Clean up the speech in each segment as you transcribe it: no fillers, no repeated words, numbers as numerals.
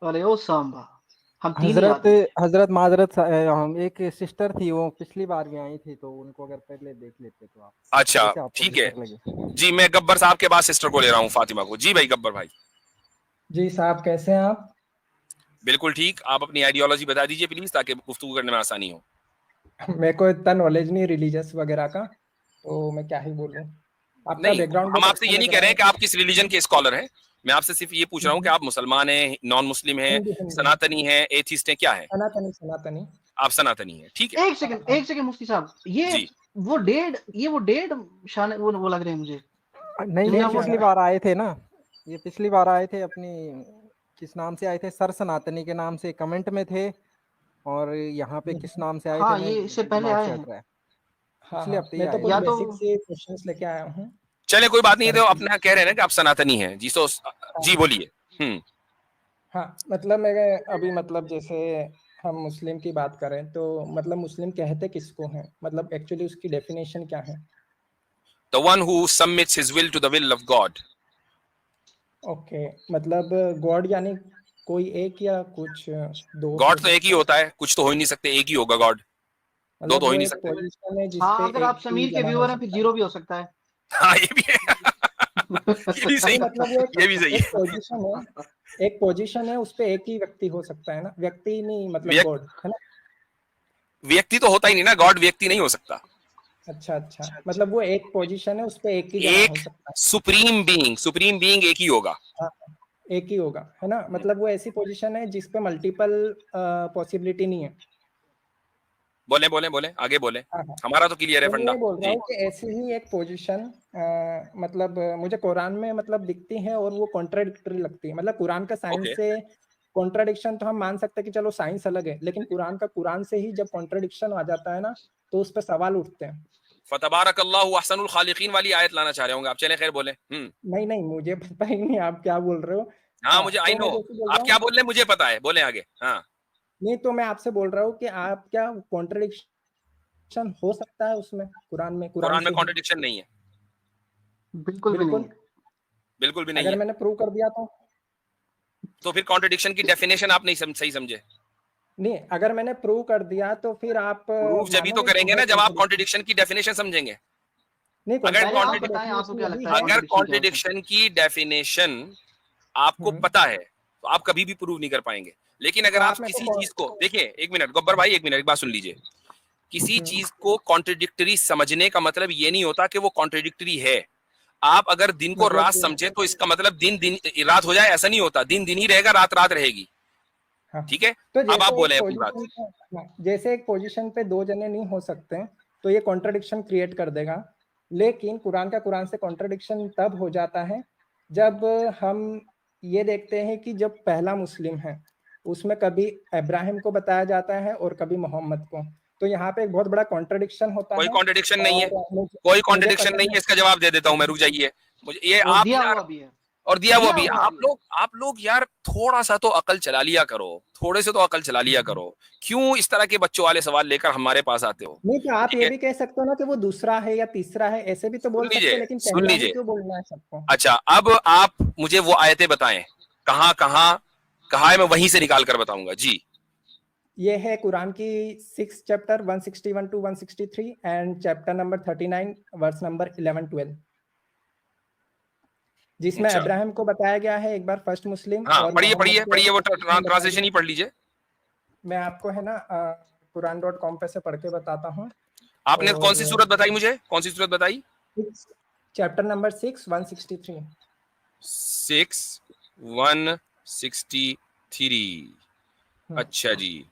अरे ओ सांबा, हम 3 ही हजरत आदमी थे। हजरत माजरत हम एक सिस्टर थी, वो पिछली बार भी आई थी, तो उनको अगर पहले देख लेते तो आप अच्छा कैसे आपको ठीक है दिक्कत लगी। जी, मैं गब्बर साहब के बाद सिस्टर को ले रहा हूँ, फातिमा को। जी भाई गब्बर भाई। जी साहब, कैसे हैं आप? बिल्कुल ठीक, आप अपनी आइडियोलॉजी बता दीजिए प्लीज, ताकि गुफ्तगू करने में आसानी हो। मेरे को इतना नॉलेज नहीं रिलीजियस वगैरह का, तो मैं क्या ही बोलूं। आपका नहीं, बैकग्राउंड हम बहुत आपसे अच्छा ये नहीं लग कह रहा रहे है। हैं कि आप किस रिलीजन के स्कॉलर हैं, मैं आपसे सिर्फ ये पूछ रहा हूँ कि आप मुसलमान हैं, नॉन मुस्लिम हैं, हिंदी हिंदी। सनातनी हैं, एथिस्ट हैं, क्या है? सनातनी सनातनी। आप सनातनी हैं, ठीक है। एक सेकंड मुफ्ती साहब, ये जी वो डेढ़ शान वो लग रहे हैं मुझे, नहीं जिनमें ये वो पिछली बार आए थे ना, ये पिछली बार आए थे अपनी, किस नाम से आए थे, सर सनातनी के नाम से कमेंट में थे, और यहाँ पे किस नाम से आए थे, हाँ, मैं ये इससे पहले दिमाग आए से हैं। हट रहा है, हाँ पिछले हाँ, हफ्ते ही मैं तो आए कुछ या थे। तो बेसिक से क्वेश्चंस लेके आया हूँ। चले कोई बात नहीं, सर तो की। अपना कह रहे हैं ना कि आप सनातनी हैं जी, तो हाँ जी बोलिए। हाँ, मतलब मैं अभी मतलब जैसे हम मुस्लिम की बात करें तो मतलब मुस्लिम कहते किसको हैं, मतलब एक्चुअली उसकी डेफिनेशन क्या है? The one who submits his will to the will of God. Okay, मतलब गॉड यानी कोई एक या कुछ दो हो गॉड तो एक ही सकते हैं? होता है, कुछ तो हो ही नहीं सकते, एक ही होगा गॉड, दो मतलब तो हो वो ही नहीं एक सकते। पोजीशन है जिसपे हाँ, अगर आप एक ही समीर के जना हो व्यूअर हैं फिर सकता है। जीरो भी हो सकता है। हाँ ये भी है। ये भी सही, नहीं मतलब वो ये भी सही एक है। पोजीशन है, एक पोजीशन है, उस पे एक ही व्यक्ति हो सकता है ना, व्यक्ति नहीं मतलब व्यक्ति, गॉड है ना। व्यक्ति तो होता ही नहीं ना, गॉड व्यक्ति नहीं हो सकता। अच्छा अच्छा, मतलब वो एक पोजीशन है, उस पे एक ही जना एक हो सकता सुप्रीम बीइंग एक ही होगा। है। हाँ, एक ही होगा है ना, मतलब वो ऐसी पोजीशन है जिस पे मल्टीपल पॉसिबिलिटी नहीं है। बोले बोले बोले आगे बोले, हाँ हाँ, हमारा तो क्लियर है तो मैं फंडा ये बोल रहा जी। हूँ कि ऐसी ही एक पोजीशन मतलब मुझे कुरान में मतलब दिखती है और वो कॉन्ट्राडिक्टरी लगती है। मतलब कुरान का ओके, साइंस से कॉन्ट्राडिक्शन तो हम मान सकते हैं कि चलो साइंस अलग है, लेकिन कुरान से ही जब कॉन्ट्राडिक्शन आ जाता है ना, तो उस पर सवाल उठते हैं। फतबारकल्लाहु अहसनुल खालिकीन वाली आयत लाना चाह रहे होंगे आप, चले खैर बोले। नहीं नहीं, मुझे पता ही नहीं आप क्या बोल रहे हो। हाँ हाँ, मुझे आई तो नो, मैं जैसे बोल आप रहा क्या हूँ, बोल रहे हैं मुझे पता है, बोले आगे। हाँ नहीं तो मैं आपसे बोल रहा हूँ कि आप क्या कॉन्ट्राडिक्शन हो सकता है उसमें, कुरान कुरान में से ही? कॉन्ट्रडिक्शन नहीं है, बिल्कुल भी नहीं बिल्कुल। है। बिल्कुल भी नहीं अगर है। मैंने प्रूव कर दिया तो फिर कॉन्ट्रडिक्शन की डेफिनेशन आप नहीं सही समझे। नहीं, अगर मैंने प्रूव कर दिया तो फिर आप प्रूफ जब भी तो मानोगे कि करेंगे है ना जब आप कॉन्ट्रडिक्शन? कॉन्ट्रडिक्शन की डेफिनेशन समझेंगे। नहीं, अगर पहले आप कॉन्ट्रडिक्शन की बताएं, आपको डेफिनेशन क्या यही लगता है है। अगर कॉन्ट्रडिक्शन क्या होता है? कॉन्ट्रडिक्शन की डेफिनेशन आपको हम्म, पता है तो आप कभी भी प्रूव नहीं कर पाएंगे। लेकिन तो अगर आप आप मेरे किसी को चीज को देखिए, एक मिनट गब्बर भाई, एक मिनट, एक बात सुन लीजिए। किसी चीज को कॉन्ट्रडिक्टरी समझने का मतलब ये नहीं होता कि वो कॉन्ट्रडिक्टरी है। आप अगर दिन को रात मतलब समझे तो इसका मतलब दिन दिन रात हो जाए ऐसा नहीं होता, दिन दिन ही रहेगा, रात रात रहेगी। हाँ, ठीक है, तो अब आप जैसे एक बोले अपनी बात। पोजीशन पे, हाँ, जैसे एक पोजीशन पे दो जने नहीं हो सकते हैं, तो ये कॉन्ट्रडिक्शन क्रिएट कर देगा। लेकिन कुरान से कॉन्ट्रडिक्शन तब हो जाता है जब हम ये देखते हैं कि जब पहला मुस्लिम है उसमें कभी इब्राहिम को बताया जाता है और कभी मोहम्मद को, तो यहाँ पे एक बहुत बड़ा कॉन्ट्रडिक्शन होता कोई है। कॉन्ट्रडिक्शन नहीं है, और कोई मुझे कॉन्ट्रडिक्शन पता नहीं है, नहीं। इसका जवाब दे देता हूं मैं, रुक जाइए। मुझे ये और आप दिया यार, हुआ भी है, और दिया वो दिया भी, हुआ आप भी है। लोग यार थोड़ा सा तो अकल चला लिया करो, थोड़े से तो अकल चला लिया करो। क्यों इस तरह के बच्चों वाले सवाल लेकर हमारे पास आते हो? नहीं, तो आप ठीक ये है, भी कह सकते हो ना कि वो दूसरा है या तीसरा है, ऐसे भी तो बोल सकते हैं, लेकिन सुन पहला ही लीजिए। क्यों बोलना है सबको? अच्छा, अब आप मुझे वो आयतें बताएं, कहाँ कहाँ कहा है, मैं वहीं से निकाल कर बताऊंगा जी। ये है कुरान की 6 chapter 161 to 163 and chapter number 39 verse number 11-12, जिसमें अच्छा, अब्राहम को बताया गया है एक बार फर्स्ट मुस्लिम, हाँ और पढ़िए मोहम्मद पढ़िए को पढ़िए, वो मुस्लिम बताया ट्रांसलेशन गया। ही पढ़ लीजिए। मैं आपको है ना कुरान.com पे से पढ़ के बताता हूँ। आपने कौन सी और सूरत बताई मुझे, कौन सी सूरत बताई? Chapter number 6 163। 6 163। अच्छा जी,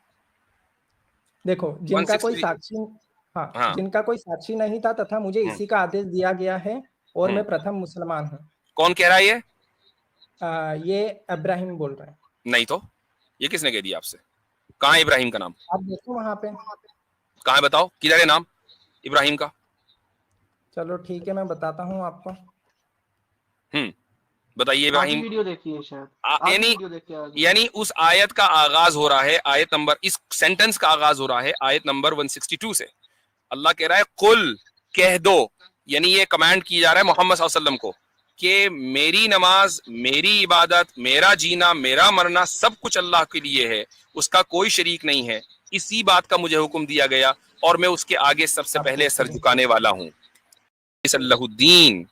देखो, जिनका कोई 163। साक्षी, हाँ, हाँ, जिनका कोई साक्षी नहीं था तथा मुझे इसी का आदेश दिया गया है, और हम्म, मैं प्रथम मुसलमान हूँ। कौन कह रहा है ये? ये इब्राहिम बोल रहे हैं। नहीं तो, ये किसने कह दिया आपसे? कहाँ है इब्राहिम का नाम? आप देखो वहां पे। कहाँ है बताओ, किधर है नाम इब्राहिम का? चलो ठीक है, मैं बताता हूँ आपको। बताइए आधी इब्राहिम। वीडियो देखी है शायद, आधी यानी वीडियो देख के आगे। यानी उस आयत का आगाज हो रहा है, आयत नंबर, इस सेंटेंस का आगाज हो रहा है आयत नंबर 162 से। अल्लाह कह रहा है कुल, कह दो, यानी ये कमांड की जा रहा है मोहम्मद सल्लल्लाहु अलैहि वसल्लम को कि मेरी नमाज, मेरी इबादत, मेरा जीना, मेरा मरना सब कुछ अल्लाह के लिए है, उसका कोई शरीक नहीं है, इसी बात का मुझे हुक्म दिया गया और मैं उसके आगे सबसे पहले सर झुकाने वाला हूँ। सल्लहुद्दीन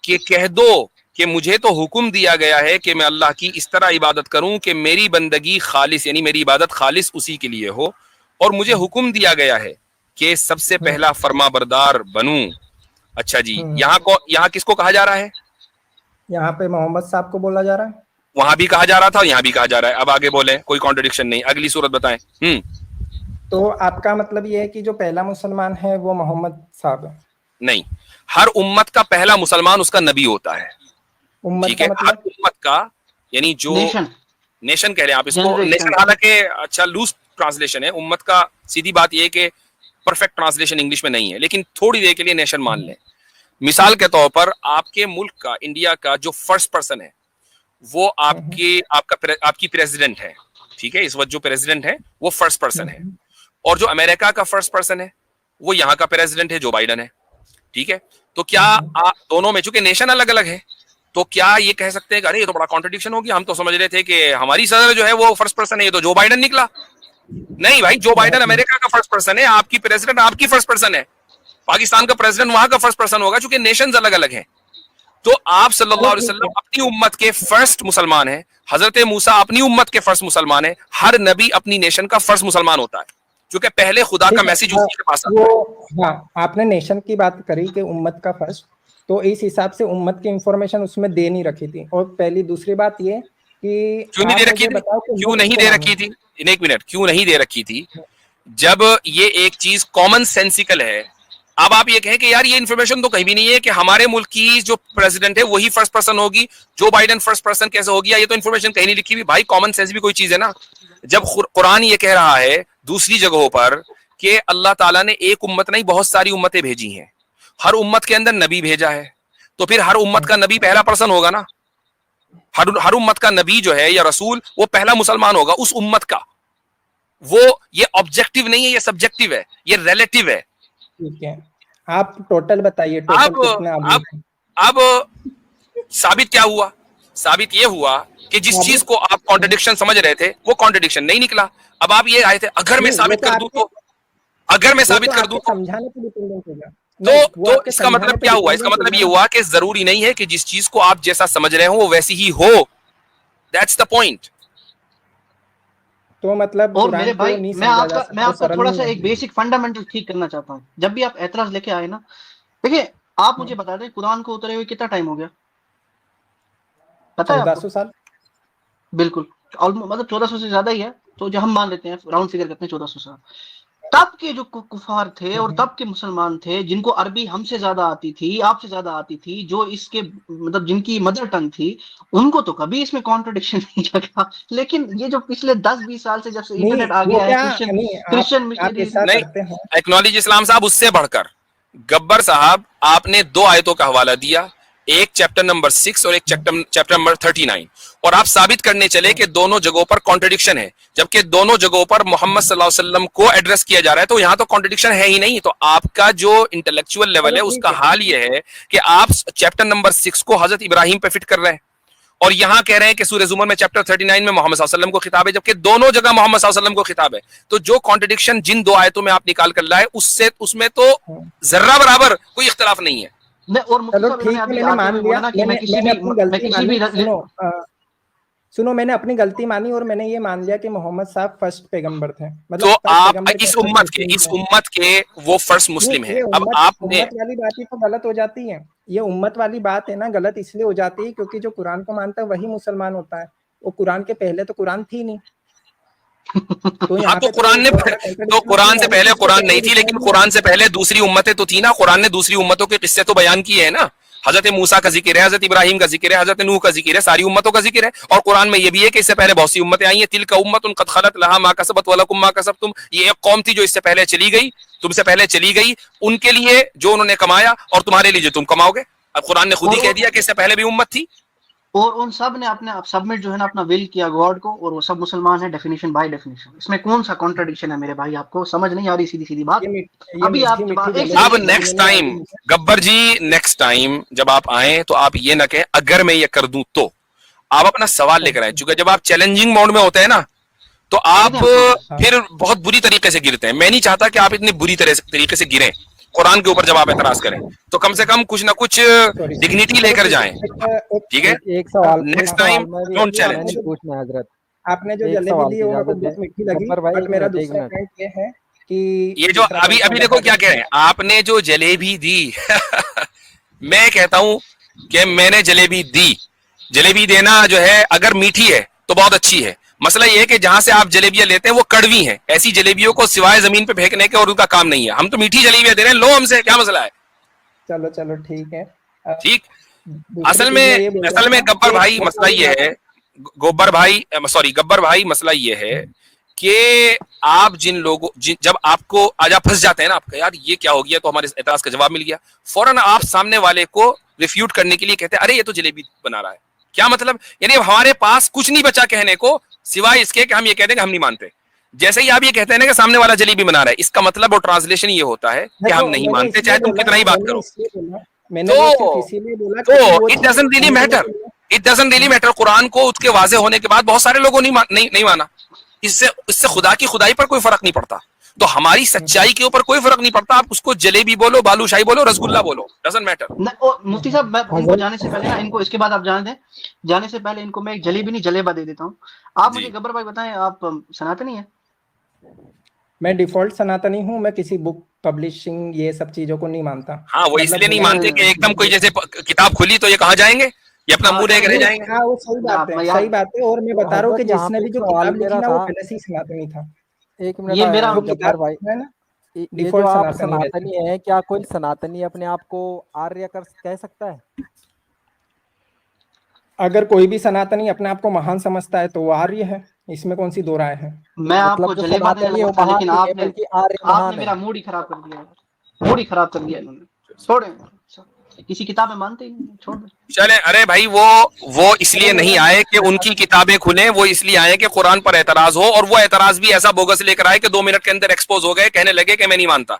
कि कह दो कि मुझे तो हुक्म दिया गया है कि मैं अल्लाह की इस तरह इबादत करूं कि मेरी बंदगी खालिस, यानी मेरी इबादत खालिस उसी के लिए हो, और मुझे हुक्म दिया गया है कि सबसे पहला फर्मा बरदार बनूं। अच्छा जी, यहाँ किसको कहा जा रहा है? यहाँ पे मोहम्मद साहब को बोला जा रहा है, वहां भी कहा जा रहा था और यहाँ भी कहा जा रहा है। अब आगे बोले, कोई कॉन्ट्रडिक्शन नहीं, अगली सूरत बताएं। तो आपका मतलब ये है कि जो पहला मुसलमान है वो मोहम्मद साहब है? नहीं, हर उम्मत का पहला मुसलमान उसका नबी होता है। उम्मत ठीक का है, मतलब? हर उम्मत का, यानी जो नेशन कह रहे हैं आप इसको, नेशन हालांकि अच्छा लूज ट्रांसलेशन है, उम्मत का सीधी बात यह है कि परफेक्ट ट्रांसलेशन इंग्लिश में नहीं है, लेकिन थोड़ी देर के लिए नेशन मान लें। मिसाल के तौर पर आपके मुल्क का, इंडिया का जो फर्स्ट पर्सन है वो आपकी प्रेसिडेंट है। ठीक है, इस वक्त जो प्रेसिडेंट है वो फर्स्ट पर्सन है, और जो अमेरिका का फर्स्ट पर्सन है वो यहाँ का प्रेसिडेंट है, जो बाइडन है। ठीक है, तो क्या दोनों में चूंकि नेशन अलग अलग है, तो क्या ये कह सकते हैं कि अरे ये तो बड़ा कॉन्ट्रडिक्शन हो गया, हम तो समझ रहे थे कि हमारी सदर जो है वो फर्स्ट पर्सन है, ये तो जो बाइडन निकला। नहीं भाई, जो बाइडन अमेरिका का फर्स्ट पर्सन है, आपकी प्रेसिडेंट आपकी फर्स्ट पर्सन है, पाकिस्तान का प्रेसिडेंट वहां का फर्स्ट पर्सन होगा, चूंकि नेशंस अलग अलग हैं। तो आप सल्लल्लाहु अलैहि वसल्लम अपनी उम्मत के फर्स्ट मुसलमान हैं, हजरत मूसा अपनी उम्मत के फर्स्ट मुसलमान है, हर नबी अपनी नेशन का फर्स्ट मुसलमान होता है, क्योंकि पहले खुदा का मैसेज उसी के पास आता है। हाँ, आपने नेशन की बात करी कि उम्मत का फर्स्ट, तो इस हिसाब से उम्मत की इंफॉर्मेशन उसमें दे नहीं रखी थी। और पहली दूसरी बात ये कि क्यों नहीं दे रखी थी? क्यों नहीं दे रखी थी? एक मिनट, क्यों नहीं दे रखी थी? जब ये एक चीज कॉमन सेंसिकल है। अब आप ये कहें कि यार ये इन्फॉर्मेशन तो कहीं भी नहीं है कि हमारे मुल्क की जो प्रेसिडेंट है वही फर्स्ट पर्सन होगी, जो बाइडन फर्स्ट पर्सन कैसे होगी, या ये तो इन्फॉर्मेशन कहीं नहीं लिखी हुई। भाई कॉमन सेंस भी कोई चीज है ना। जब कुरान ये कह रहा है दूसरी जगहों पर कि अल्लाह ताला ने एक उम्मत नहीं बहुत सारी उम्मतें भेजी हैं, हर उम्मत के अंदर नबी भेजा है, तो फिर हर उम्मत का नबी पहला पर्सन होगा ना। हर उम्मत का नबी जो है या रसूल वो पहला मुसलमान होगा उस उम्मत का। वो ये ऑब्जेक्टिव नहीं है, ये सब्जेक्टिव है, ये रिलेटिव है। ठीक है, आप टोटल बताइए, टोटल कितने अब साबित क्या हुआ? साबित ये हुआ कि जिस चीज को आप कॉन्ट्रडिक्शन समझ रहे थे वो कॉन्ट्रडिक्शन नहीं निकला। अब आप ये आए थे अगर मैं साबित कर दूं तो, अगर मैं साबित कर दूं समझाने पे डिपेंडेंट होगा। तो इसका मतलब क्या हुआ? इसका मतलब ये हुआ कि जरूरी नहीं है कि जिस चीज को आप जैसा समझ रहे हो वो वैसी ही हो। That's the point. तो मतलब और मेरे भाई मैं आपका थोड़ा सा एक बेसिक फंडामेंटल ठीक करना चाहता हूँ। जब भी आप एतराज लेके आए ना, देखिए आप मुझे बता दें कुरान को उतरे हुए कितना टाइम हो गया? पता है? 1400 साल। बिल्कुल, ऑलमोस्ट मतलब 1400 से ज्यादा ही है। तो जो हम मान लेते हैं, राउंड फिगर करते हैं 1400 साल। तब के जो कुफार थे और तब के मुसलमान थे जिनको अरबी हमसे ज्यादा आती थी, आपसे ज्यादा आती थी, जो इसके मतलब जिनकी मदर टंग थी, उनको तो कभी इसमें कॉन्ट्रडिक्शन नहीं लगा। लेकिन ये जो पिछले 10-20 साल से जब से इंटरनेट आ गया है, क्रिश्चियन मिशनरीज नहीं, एक्नॉलेज इस्लाम साहब, उससे बढ़कर गब्बर साहब आपने 2 आयतों का हवाला दिया, एक चैप्टर नंबर 6 और एक चैप्टर नंबर 39, और आप साबित करने चले कि दोनों जगहों पर कॉन्ट्रडिक्शन है, जबकि दोनों जगहों पर मोहम्मद सल्लल्लाहु अलैहि वसल्लम को एड्रेस किया जा रहा है। तो यहाँ तो कॉन्ट्रडिक्शन है ही नहीं। तो आपका जो इंटेलेक्चुअल लेवल है उसका हाल ये है कि आप चैप्टर नंबर 6 को हजरत इब्राहिम पे फिट कर रहे हैं, और यहाँ कह रहे हैं कि सूरह ज़ुमर में चैप्टर 39 में मोहम्मद सल्लल्लाहु अलैहि वसल्लम को खिताब है, जबकि दोनों जगह मोहम्मद सल्लल्लाहु अलैहि वसल्लम को खिताब है। तो जो कॉन्ट्रडिक्शन जिन 2 आयतों में आप निकाल कर लाए उसमें तो जर्रा बराबर कोई इख्तलाफ नहीं है। और चलो ठीक है, मैंने मान लिया, सुनो मैंने अपनी गलती मानी और मैंने ये मान लिया कि मोहम्मद साहब फर्स्ट पैगंबर थे। मतलब तो आप इस उम्मत के वो फर्स्ट मुस्लिम है। अब आपने उम्मत वाली बात ही तो गलत हो जाती है। ये उम्मत वाली बात है ना, गलत इसलिए हो जाती है क्योंकि जो कुरान को मानता है वही मुसलमान होता है। वो कुरान के पहले तो कुरान थी नहीं। तो यहाँ तो कुरान से पहले कुरान नहीं थी, लेकिन कुरान से पहले दूसरी उम्मतें तो थी ना। कुरान ने दूसरी उम्मतों के किस्से तो बयान किए हैं ना। हजरत मूसा का जिक्र है, हजरत इब्राहिम का जिक्र है, हजरत नूह का जिक्र है, सारी उम्मतों का जिक्र है। और कुरान में ये भी है कि इससे पहले बहुत सी उम्मतें आई हैं। तिलका उम्मतुन कद खलत लहा मा कसबत वलकुम मा कसबतुम। ये एक कौम थी जो इससे पहले चली गई, तुमसे पहले चली गई, उनके लिए जो उन्होंने कमाया और तुम्हारे लिए जो तुम कमाओगे। अब कुरान ने खुद ही कह दिया कि इससे पहले भी उम्मत थी। और उन सब ने अपने सबमिट जो है ना अपना विल किया गॉड को, और वो सब मुसलमान है डेफिनेशन बाय डेफिनेशन। इसमें कौन सा कॉन्ट्रडिक्शन है मेरे भाई? आपको समझ नहीं आ रही सीधी सीधी बात? अभी आप अब नेक्स्ट टाइम गब्बर जी, नेक्स्ट टाइम जब आप आए तो आप ये ना कहें अगर मैं ये कर दूं तो, आप अपना सवाल लेकर आए। चूंकि जब आप चैलेंजिंग मोड में होते हैं ना तो आप फिर बहुत बुरी तरीके से गिरते हैं। मैं नहीं चाहता कि आप इतनी बुरी तरीके से गिरें कुरान के ऊपर जब आप एतराज करें, तो कम से कम कुछ ना कुछ डिग्निटी लेकर जाएं, ठीक है? एक सवाल नेक्स्ट टाइम डोंट चैलेंज। पूछना हजरत, आपने जो जलेबी दी वो मेरे को बहुत मीठी लगी, बट मेरा दूसरा पॉइंट ये है कि ये जो अभी देखो क्या कह रहे हैं, आपने जो जलेबी दी मैं कहता हूं कि मैंने जलेबी दी। जलेबी देना जो है अगर मीठी है तो बहुत अच्छी है। मसला ये है कि जहां से आप जलेबियां लेते हैं वो कड़वी हैं। ऐसी जलेबियों को सिवाय जमीन पे फेंकने के और उनका काम नहीं है। हम तो मीठी जलेबियां दे रहे हैं, लो हमसे, क्या मसला है? चलो ठीक है। ठीक। असल में गब्बर भाई मसला ये है, गब्बर भाई मसला ये है कि आप जिन लोगों जब आपको आज आप फंस जाते हैं ना, आपका यार ये क्या हो गया, तो हमारे एतराज का जवाब मिल गया, फौरन आप सामने वाले को रिफ्यूट करने के लिए कहते हैं अरे ये तो जलेबी बना रहा है। क्या मतलब? यानी हमारे पास कुछ नहीं बचा कहने को सिवाय इसके कि हम ये कहते हैं कि हम नहीं मानते। जैसे ही आप ये कहते हैं ना कि सामने वाला जलेबी बना रहा है, इसका मतलब और ट्रांसलेशन ये होता है कि हम नहीं मानते, चाहे तुम कितना ही बात करो। तो it doesn't really matter. Quran को उसके वाजे होने के बाद बहुत सारे लोगों ने नहीं माना। इससे खुदा की खुदाई पर कोई फर्क नहीं पड़ता। तो हमारी सच्चाई के ऊपर कोई फर्क नहीं पड़ता। आप उसको जलेबी बोलो, बालूशाही बोलो, रसगुल्ला बोलो, डजंट मैटर। मुफ्ती साहब, इनको जाने से पहले ना, इनको इसके बाद आप जाने दें, जाने से पहले इनको मैं एक जलेबी नहीं जलेबा दे देता हूँ। आप मुझे गब्बर भाई बताएं, आप सनातनी हैं? मैं डिफॉल्ट सनातनी हूँ। मैं किसी बुक पब्लिशिंग ये सब चीजों को नहीं मानता। हाँ, वो इसलिए नहीं मानते कि एकदम कोई जैसे किताब खुली तो ये कहाँ जाएंगे, ये अपना मुंह देख रह जाएंगे। हाँ, वो सही बात है। और मैं बता रहा हूँ कि जिसने भी जो किताब लिखी ना वो पहले से ही सनातनी था। एक मिनट, ये मेरा गब्बर भाई है ना, ये जो आप सनातनी है, क्या कोई सनातनी अपने आप को आर्य कह सकता है? अगर कोई भी सनातनी अपने आप को महान समझता है तो वो आर्य है, इसमें कौन सी दो राय है? मैं आपको जलेबा देने लगा था, लेकिन आपने मेरा मूड ही खराब कर दिया। इन्होंने छोड़े, किसी किताब में मानते ही नहीं, छोड़ दो। चले, अरे भाई वो इसलिए नहीं आए कि उनकी किताबें खुले, वो इसलिए आए कि कुरान पर एतराज हो, और वो एतराज भी ऐसा बोगस लेकर आए कि 2 मिनट के अंदर एक्सपोज हो गए, कहने लगे कि मैं नहीं मानता।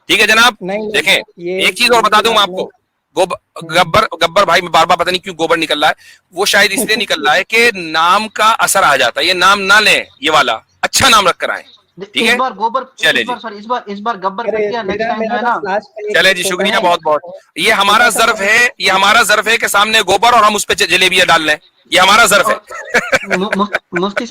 ठीक है जनाब, देखें एक चीज और बता दूं मैं आपको, गब्बर भाई में बार बार पता नहीं क्यों गोबर निकल रहा है, वो शायद इसलिए निकल रहा है कि नाम का असर आ जाता है। ये नाम ना लें, ये वाला अच्छा नाम रख कर आए। ठीक है, इस बार गोबर, चले इस बार गब्बर कर दिया, नेक्स्ट टाइम जो है ना। चले जी, शुक्रिया बहुत बहुत। ये हमारा ज़र्फ है कि सामने गोबर और हम उस पे जलेबियां डाल लें, ये हमारा ज़र्फ है। मुफ्ती